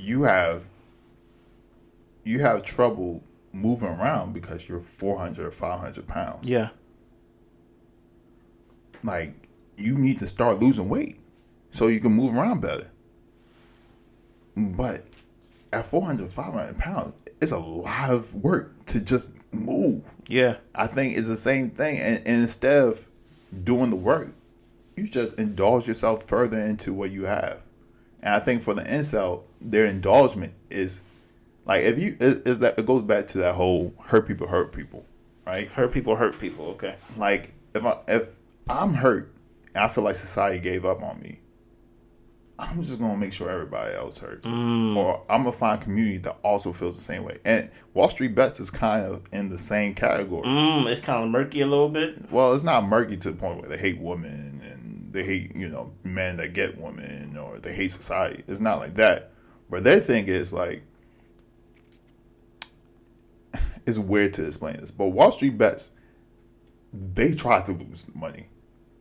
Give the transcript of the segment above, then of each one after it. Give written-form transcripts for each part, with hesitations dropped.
you have trouble moving around because you're 400 or 500 pounds. Yeah. Like, you need to start losing weight so you can move around better. But at 400, 500 pounds, it's a lot of work to just move. Yeah. I think it's the same thing. And instead of doing the work, you just indulge yourself further into what you have. And I think for the incel, their indulgement is like, if you is that it goes back to that whole hurt people, right? Hurt people. Okay. Like, if I'm hurt and I feel like society gave up on me, I'm just gonna make sure everybody else hurts, or I'm gonna find a community that also feels the same way. And Wall Street Bets is kind of in the same category. It's kind of murky a little bit. Well, it's not murky to the point where they hate women and they hate men that get women, or they hate society. It's not like that. But their thing is like, it's weird to explain this, but Wall Street Bets, they try to lose money.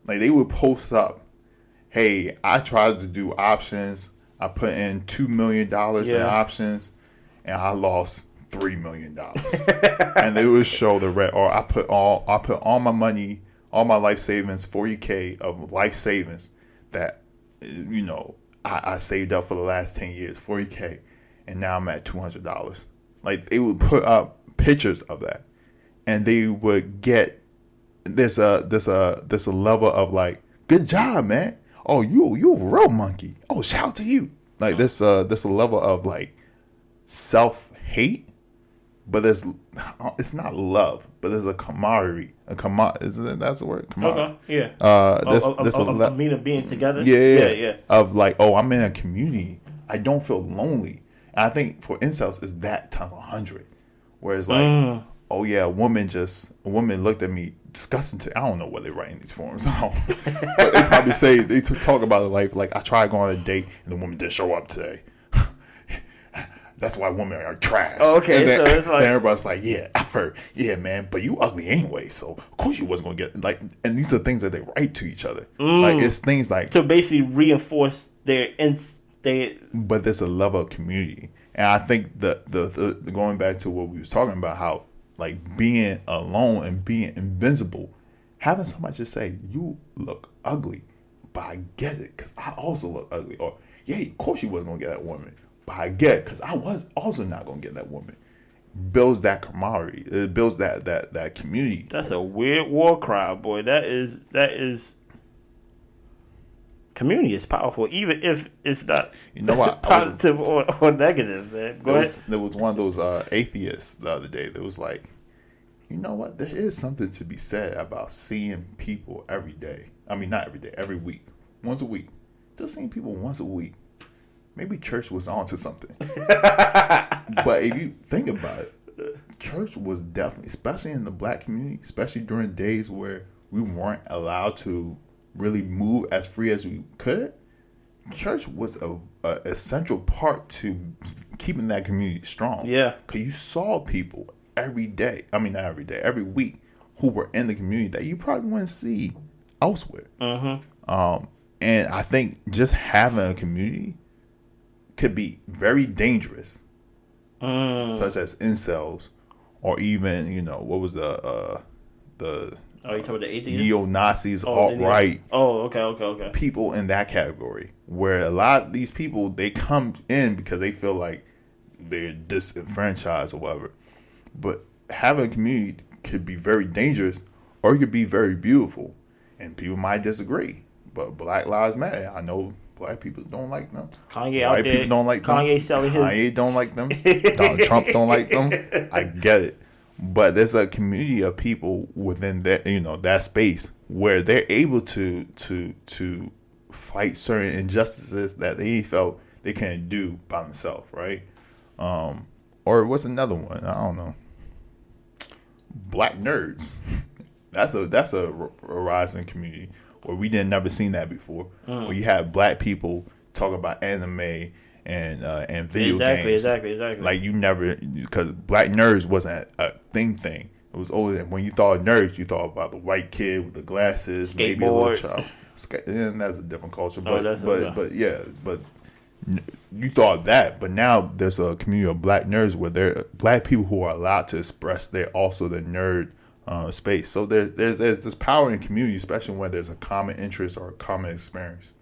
Like, they would post up, hey, I tried to do options. I put in $2 million in options, and I lost $3 million. And they would show the red. Or I put all my money, all my life savings, 40K of life savings that I saved up for the last 10 years, 40K, and now I'm at $200. Like, they would put up pictures of that, and they would get this a level of like, good job, man. Oh, you a real monkey. Oh, shout out to you. Like, this a level of like self-hate, but it's not love, but there's a camaraderie. That's the word? Okay, yeah. Mean of being together. Yeah. Of like, oh, I'm in a community. I don't feel lonely. And I think for incels, it's that times 100. Whereas like, oh yeah, a woman looked at me disgusting. I don't know what they write in these forums. But they probably say, they talk about it like I tried going on a date and the woman didn't show up today. That's why women are trash. Oh, okay, then, so it's like, then everybody's like, yeah, I've heard, yeah, man, but you ugly anyway, so of course you wasn't gonna get like. And these are things that they write to each other. Like, it's things like to basically reinforce their But there's a level of community, and I think the going back to what we was talking about, how like being alone and being invincible, having somebody just say, you look ugly, but I get it because I also look ugly, or yeah, of course you wasn't gonna get that woman, but I get it because I was also not gonna get that woman. Builds that camaraderie. It builds that community. That's a weird war cry, boy. That is community is powerful, even if it's not positive or negative, man. Go ahead. There was one of those atheists the other day that was like, you know what? There is something to be said about seeing people every day. I mean, not every day, every week. Once a week. Just seeing people once a week. Maybe church was onto something. But if you think about it, church was definitely, especially in the black community, especially during days where we weren't allowed to really move as free as we could, church was a essential part to keeping that community strong. Yeah. Because you saw people every day, I mean not every day, every week, who were in the community that you probably wouldn't see elsewhere. And I think just having a community could be very dangerous, such as incels, or even, what was the you talking about the atheists? Neo-Nazis, alt-right. Okay. People in that category, where a lot of these people, they come in because they feel like they're disenfranchised or whatever. But having a community could be very dangerous, or it could be very beautiful. And people might disagree. But Black Lives Matter, I know black people don't like them. Kanye White out there. people don't like them. Kanye selling his. Kanye don't like them. Donald Trump don't like them. I get it. But there's a community of people within that, that space where they're able to fight certain injustices that they felt they can't do by themselves, right? Or what's another one? I don't know. Black nerds. That's a rising community where we didn't never seen that before. Where you have black people talk about anime and video games. Exactly. Like, you never, because black nerds wasn't a thing. It was always, when you thought nerds, you thought about the white kid with the glasses, Skateboard. maybe a little child. And that's a different culture, but You thought that, but now there's a community of black nerds where they're black people who are allowed to express their also the nerd space. So there's this power in community, especially when there's a common interest or a common experience.